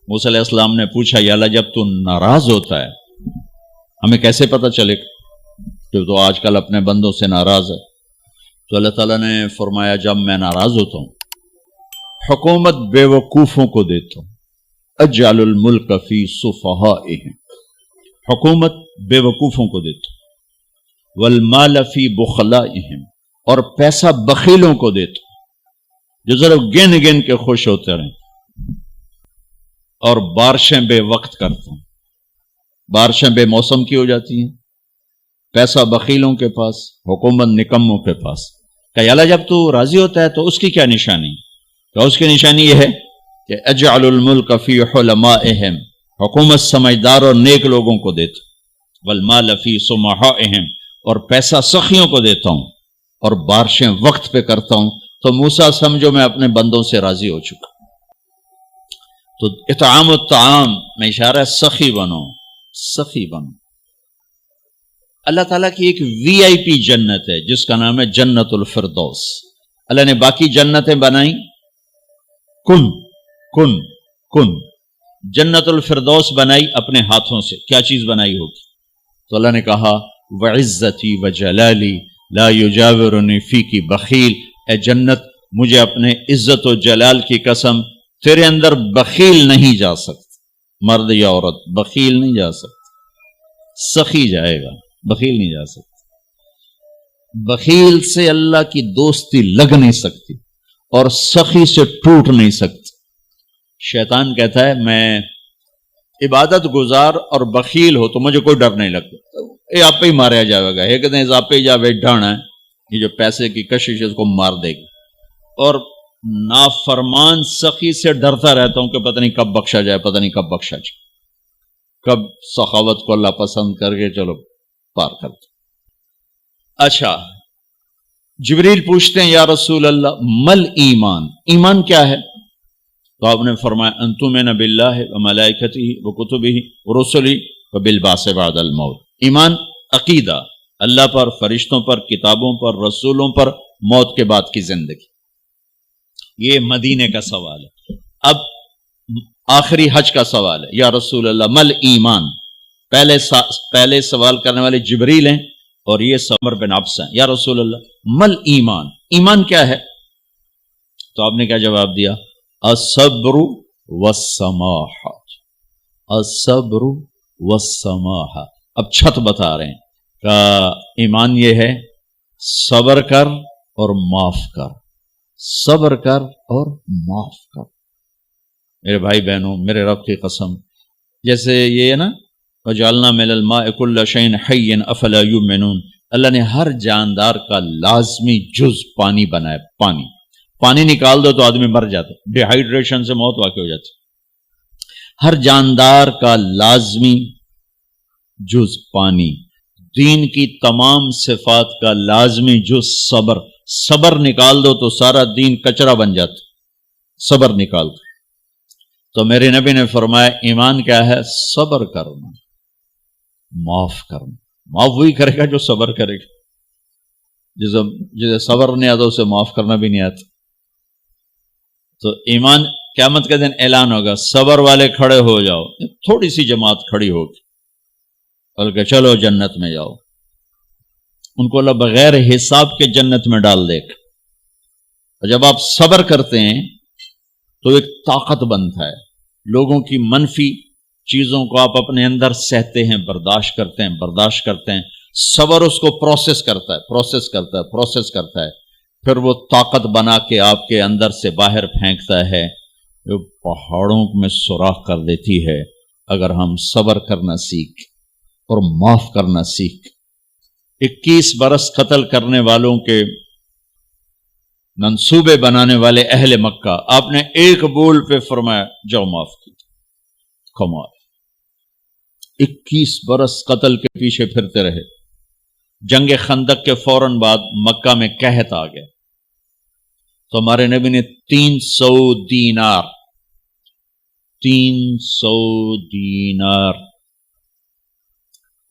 موسیٰ علیہ السلام نے پوچھا یا اللہ جب تو ناراض ہوتا ہے ہمیں کیسے پتہ چلے کہ تو آج کل اپنے بندوں سے ناراض ہے؟ تو اللہ تعالیٰ نے فرمایا جب میں ناراض ہوتا ہوں حکومت بے وقوفوں کو دیتا ہوں، اجعل الملک فی صفہائہم، حکومت بے وقوفوں کو دیتا ہوں، والمال فی بخلائہم، اور پیسہ بخیلوں کو دیتا ہوں جو ذرا گن گن کے خوش ہوتے رہیں، اور بارشیں بے وقت کرتا ہوں، بارشیں بے موسم کی ہو جاتی ہیں، پیسہ بخیلوں کے پاس، حکومت نکموں کے پاس۔ کہ اللہ جب تو راضی ہوتا ہے تو اس کی کیا نشانی؟ کہ اس کی نشانی یہ ہے کہ اجعل الملک فی حلمائہم، حکومت سمجھدار اور نیک لوگوں کو دیتا ہوں، والمال فی سمحائہم، اور پیسہ سخیوں کو دیتا ہوں، اور بارشیں وقت پہ کرتا ہوں۔ تو موسیٰ سمجھو میں اپنے بندوں سے راضی ہو چکا۔ تو اطعام الطعام میں اشارہ ہے سخی بنو، سخی بنو۔ اللہ تعالیٰ کی ایک وی آئی پی جنت ہے جس کا نام ہے جنت الفردوس۔ اللہ نے باقی جنتیں بنائیں کن کن کن، جنت الفردوس بنائی اپنے ہاتھوں سے۔ کیا چیز بنائی ہوگی؟ تو اللہ نے کہا وعزتی وجلالی لا یجاورنی فیکی بخیل، اے جنت مجھے اپنے عزت و جلال کی قسم تیرے اندر بخیل نہیں جا سکتا، مرد یا عورت بخیل نہیں جا سکتا، سخی جائے گا، بخیل نہیں جا سکتا۔ بخیل سے اللہ کی دوستی لگ نہیں سکتی اور سخی سے ٹوٹ نہیں سکتی۔ شیطان کہتا ہے میں عبادت گزار اور بخیل ہو تو مجھے کوئی ڈر نہیں لگتا، یہ آپ پہ ہی ماریا جائے گا، ایک دن آپ پہ جاوے ڈھانا ہے، یہ جو پیسے کی کشش ہے اس کو مار دے گی۔ اور نافرمان سخی سے ڈرتا رہتا ہوں کہ پتہ نہیں کب بخشا جائے، پتہ نہیں کب بخشا جائے، کب سخاوت کو اللہ پسند کر کے چلو پار کرتے۔ اچھا، جبریل پوچھتے ہیں یا رسول اللہ مل ایمان، ایمان کیا ہے؟ تو آپ نے فرمایا ان تؤمن باللہ وملائکتہ وکتبہ ورسلہ وبالبعث بعد الموت۔ ایمان عقیدہ، اللہ پر، فرشتوں پر، کتابوں پر، رسولوں پر، موت کے بعد کی زندگی۔ یہ مدینے کا سوال ہے۔ اب آخری حج کا سوال ہے یا رسول اللہ مل ایمان۔ پہلے سوال کرنے والے جبریل ہیں اور یہ عمر بن عبس ہیں۔ یا رسول اللہ مل ایمان، ایمان کیا ہے؟ تو آپ نے کیا جواب دیا؟ الصبر والسماحہ، الصبر والسماحہ۔ اب چھت بتا رہے ہیں کہ ایمان یہ ہے صبر کر اور معاف کر، صبر کر اور معاف کر۔ میرے بھائی بہنوں، میرے رب کی قسم، جیسے یہ ہے نا وَجَعَلْنَا مِنَ الْمَاءِ كُلَّ شَيْءٍ حَيٍّ أَفَلَا يُؤْمِنُونَ، اللہ نے ہر جاندار کا لازمی جز پانی بنایا۔ پانی نکال دو تو آدمی مر جاتا، ڈی ہائیڈریشن سے موت واقع ہو جاتی۔ ہر جاندار کا لازمی جز پانی، دین کی تمام صفات کا لازمی جز صبر۔ صبر نکال دو تو سارا دین کچرا بن جاتا، صبر نکال دو۔ تو میرے نبی نے فرمایا ایمان کیا ہے؟ صبر کرنا، معاف کرنا۔ معاف وہی کرے گا جو صبر کرے گا، جسے صبر نہیں آتا اسے معاف کرنا بھی نہیں آتا۔ تو ایمان قیامت کے دن اعلان ہوگا صبر والے کھڑے ہو جاؤ، تھوڑی سی جماعت کھڑی ہوگی، بلکہ چلو جنت میں جاؤ۔ ان کو اللہ بغیر حساب کے جنت میں ڈال دے گا۔ اور جب آپ صبر کرتے ہیں تو ایک طاقت بنتا ہے، لوگوں کی منفی چیزوں کو آپ اپنے اندر سہتے ہیں، برداشت کرتے ہیں۔ صبر اس کو پروسیس کرتا ہے، پھر وہ طاقت بنا کے آپ کے اندر سے باہر پھینکتا ہے، جو پہاڑوں میں سوراخ کر دیتی ہے۔ اگر ہم صبر کرنا سیکھ اور معاف کرنا سیکھ۔ 21 برس قتل کرنے والوں کے منصوبے بنانے والے اہل مکہ، آپ نے ایک بول پہ فرمایا جاؤ معاف کی۔ کمال، 21 برس قتل کے پیچھے پھرتے رہے۔ جنگ خندق کے فوراً بعد مکہ میں قحط آ گیا، تو ہمارے نبی نے 300 دینار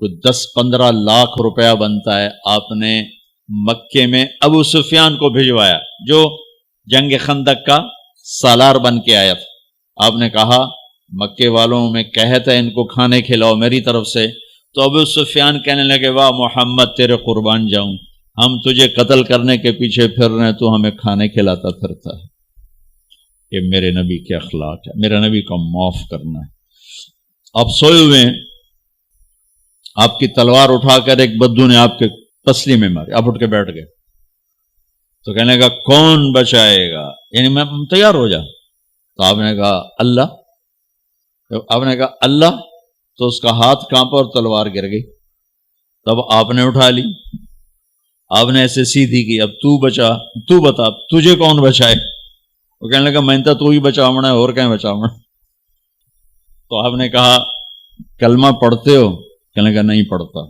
کوئی 10-15 لاکھ روپیہ بنتا ہے، آپ نے مکے میں ابو سفیان کو بھجوایا جو جنگ خندق کا سالار بن کے آیا تھا۔ آپ نے کہا مکے والوں میں کہتا ہے ان کو کھانے کھلاؤ میری طرف سے، تو ابو سفیان کہنے لگے واہ محمد تیرے قربان جاؤں، ہم تجھے قتل کرنے کے پیچھے پھر رہے ہیں، تو ہمیں کھانے کھلاتا پھرتا ہے۔ یہ میرے نبی کے اخلاق ہے، میرے نبی کو معاف کرنا ہے۔ آپ سوئے ہوئے ہیں، آپ کی تلوار اٹھا کر ایک بدو نے آپ کے پسلی میں ماری، آپ اٹھ کے بیٹھ گئے، تو کہنے لگا کون بچائے گا، یعنی میں تیار ہو جا، تو آپ نے کہا اللہ، آپ نے کہا اللہ، تو اس کا ہاتھ کانپا اور تلوار گر گئی۔ تب آپ نے اٹھا لی، آپ نے ایسے سیدھی کی، اب تو بچا، تو بتا تجھے کون بچائے؟ وہ کہنے لگا میں تو ہی بچاونا ہے، اور کہیں بچاونا۔ تو آپ نے کہا کلمہ پڑھتے ہو؟ کہنے لگا نہیں پڑھتا۔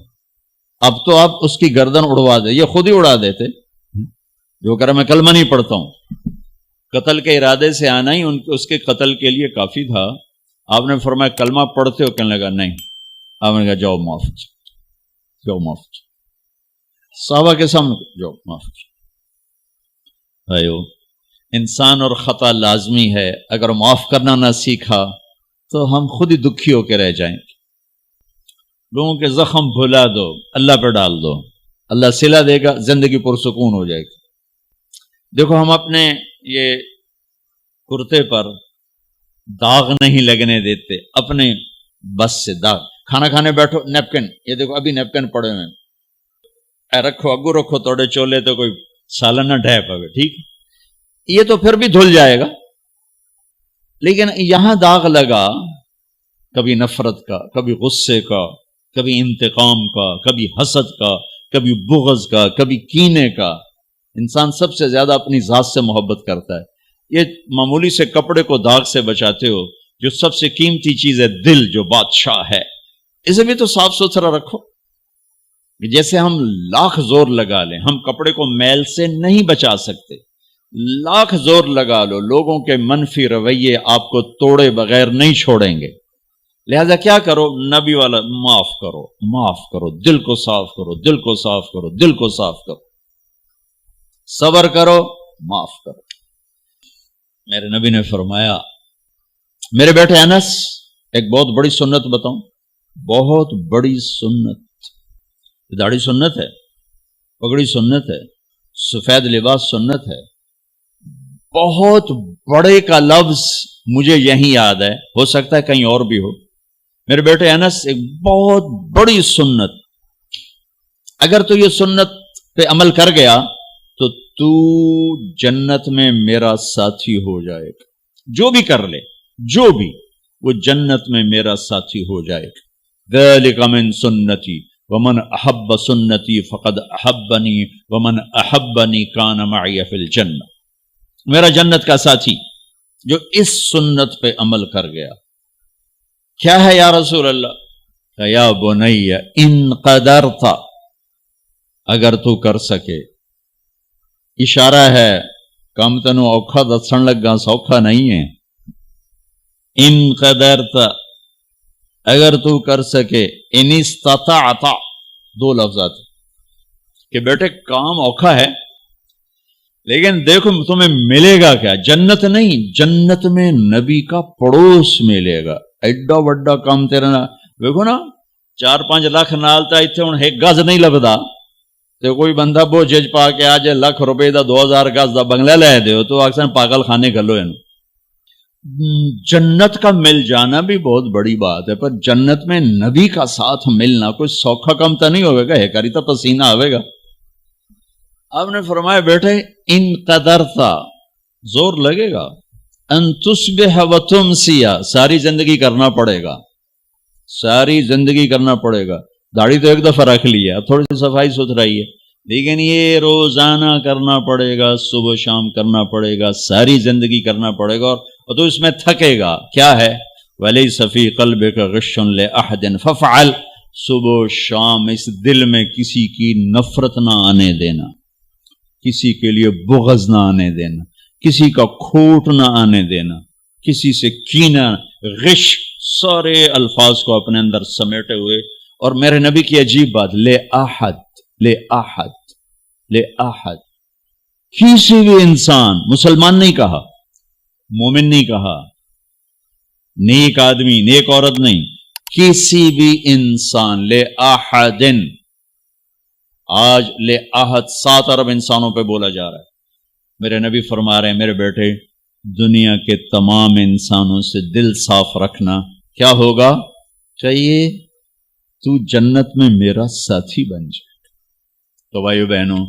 اب تو آپ اس کی گردن اڑوا دے، یہ خود ہی اڑا دیتے، جو کہہ رہا میں کلمہ نہیں پڑھتا ہوں۔ قتل کے ارادے سے آنا ہی اس کے قتل کے لیے کافی تھا۔ آپ نے فرمایا کلمہ پڑھتے ہو؟ کہنے لگا نہیں۔ آپ نے کہا جاؤ معاف، جاؤ معاف، صحابہ کے سامنے جاؤ معاف۔ بھائیو، انسان اور خطا لازمی ہے، اگر معاف کرنا نہ سیکھا تو ہم خود ہی دکھی ہو کے رہ جائیں گے۔ لوگوں کے زخم بھلا دو، اللہ پہ ڈال دو، اللہ صلہ دے گا، زندگی پرسکون ہو جائے گی۔ دیکھو ہم اپنے یہ کرتے پر داغ نہیں لگنے دیتے، اپنے بس سے داغ، کھانا کھانے بیٹھو نیپکن، یہ دیکھو ابھی نیپکن پڑے ہوئے، اے رکھو اگو رکھو توڑے چولے تو کوئی سالن نہ ڈھے پوے، ٹھیک، یہ تو پھر بھی دھل جائے گا، لیکن یہاں داغ لگا، کبھی نفرت کا، کبھی غصے کا، کبھی انتقام کا، کبھی حسد کا، کبھی بغض کا، کبھی کینے کا۔ انسان سب سے زیادہ اپنی ذات سے محبت کرتا ہے۔ یہ معمولی سے کپڑے کو داغ سے بچاتے ہو، جو سب سے قیمتی چیز ہے دل، جو بادشاہ ہے، اسے بھی تو صاف ستھرا رکھو۔ جیسے ہم لاکھ زور لگا لیں، ہم کپڑے کو میل سے نہیں بچا سکتے، لاکھ زور لگا لو، لوگوں کے منفی رویے آپ کو توڑے بغیر نہیں چھوڑیں گے۔ لہذا کیا کرو؟ نبی والا معاف کرو، معاف کرو، دل کو صاف کرو، دل کو صاف کرو، دل کو صاف کرو، صبر کرو، معاف کرو۔ میرے نبی نے فرمایا، میرے بیٹے انس، ایک بہت بڑی سنت بتاؤں، بہت بڑی سنت، داڑھی سنت ہے، پگڑی سنت ہے، سفید لباس سنت ہے، بہت بڑے کا لفظ مجھے یہیں یاد ہے، ہو سکتا ہے کہیں اور بھی ہو۔ میرے بیٹے انس، ایک بہت بڑی سنت، اگر تو یہ سنت پہ عمل کر گیا تو جنت میں میرا ساتھی ہو جائے گا، جو بھی کر لے، جو بھی، وہ جنت میں میرا ساتھی ہو جائے گا۔ ذالک من سنتی ومن احب سنتی فقد احبنی ومن احبنی کان معی فی الجنہ۔ میرا جنت کا ساتھی جو اس سنت پہ عمل کر گیا۔ کیا ہے یا رسول اللہ؟ یا بنی ان قدرت، اگر تو کر سکے، اشارہ ہے کم تنو اوکھا دسن لگا سوکھا نہیں ہے، ان قدرت، اگر تو کر سکے، ان استطاعت، دو لفظات کہ بیٹے کام اوکھا ہے، لیکن دیکھو تمہیں ملے گا کیا؟ جنت نہیں، جنت میں نبی کا پڑوس ملے گا۔ ایڈا وڈا کام تیرا نا، دیکھو نا 4-5 لاکھ نالتا ایتھے ہن ایک گز نہیں لبدا، تے کوئی بندہ بوجھ پا کے آج ₹1,00,000 دا 2000 گز دا بنگلہ لے دیو تو اکثر پاگل خانے گلو ہے۔ جنت کا مل جانا بھی بہت بڑی بات ہے، پر جنت میں نبی کا ساتھ ملنا کوئی سوکھا کم تو نہیں ہوئے گا، کری تو پسینہ آئے گا۔ آپ نے فرمایا بیٹے ان قدرتا، زور لگے گا، ان تصبح و تمسی، ساری زندگی کرنا پڑے گا، ساری زندگی کرنا پڑے گا۔ داڑھی تو ایک دفعہ رکھ لی ہے، اب تھوڑی سی صفائی ستھرائی ہے، لیکن یہ روزانہ کرنا پڑے گا، صبح شام کرنا پڑے گا، ساری زندگی کرنا پڑے گا، اور تو اس میں تھکے گا۔ کیا ہے؟ وَلَيْسَ فِي قَلْبِكَ غِشٌّ لِأَحَدٍ فَافْعَلْ، صبح شام اس دل میں کسی کی نفرت نہ آنے دینا، کسی کے لیے بغض نہ آنے دینا، کسی کا کھوٹ نہ آنے دینا، کسی سے کینہ، غش، سارے الفاظ کو اپنے اندر سمیٹے ہوئے۔ اور میرے نبی کی عجیب بات، لے احد، لے احد، لے احد، کسی بھی انسان، مسلمان نہیں کہا، مومن نہیں کہا، نیک آدمی، نیک عورت نہیں، کسی بھی انسان، لے احدن، آج لے احد 7 ارب انسانوں پہ بولا جا رہا ہے. میرے نبی فرما رہے ہیں میرے بیٹے دنیا کے تمام انسانوں سے دل صاف رکھنا. کیا ہوگا؟ چاہیے تو جنت میں میرا ساتھی بن جائے. تو بھائیو بہنوں،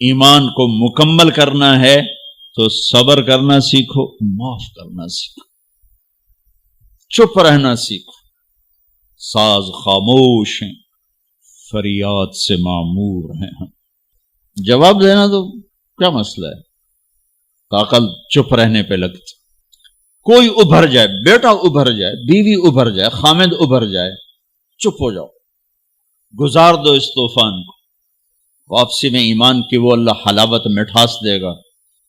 ایمان کو مکمل کرنا ہے تو صبر کرنا سیکھو، معاف کرنا سیکھو، چپ رہنا سیکھو. ساز خاموش ہیں، فریاد سے معمور ہیں ہم. جواب دینا تو کیا مسئلہ ہے، عقل چپ رہنے پہ لگتی. کوئی ابھر جائے، بیٹا ابھر جائے، بیوی ابھر جائے، خامد ابھر جائے، چپ ہو جاؤ، گزار دو اس طوفان کو. واپسی میں ایمان کی وہ اللہ حلاوت مٹھاس دے گا،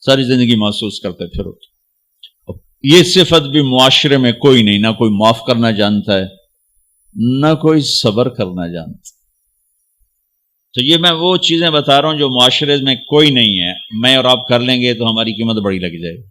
ساری زندگی محسوس کرتے پھرو. یہ صفت بھی معاشرے میں کوئی نہیں، نہ کوئی معاف کرنا جانتا ہے، نہ کوئی صبر کرنا جانتا. تو یہ میں وہ چیزیں بتا رہا ہوں جو معاشرے میں کوئی نہیں ہے. میں اور آپ کر لیں گے تو ہماری قیمت بڑی لگ جائے گی.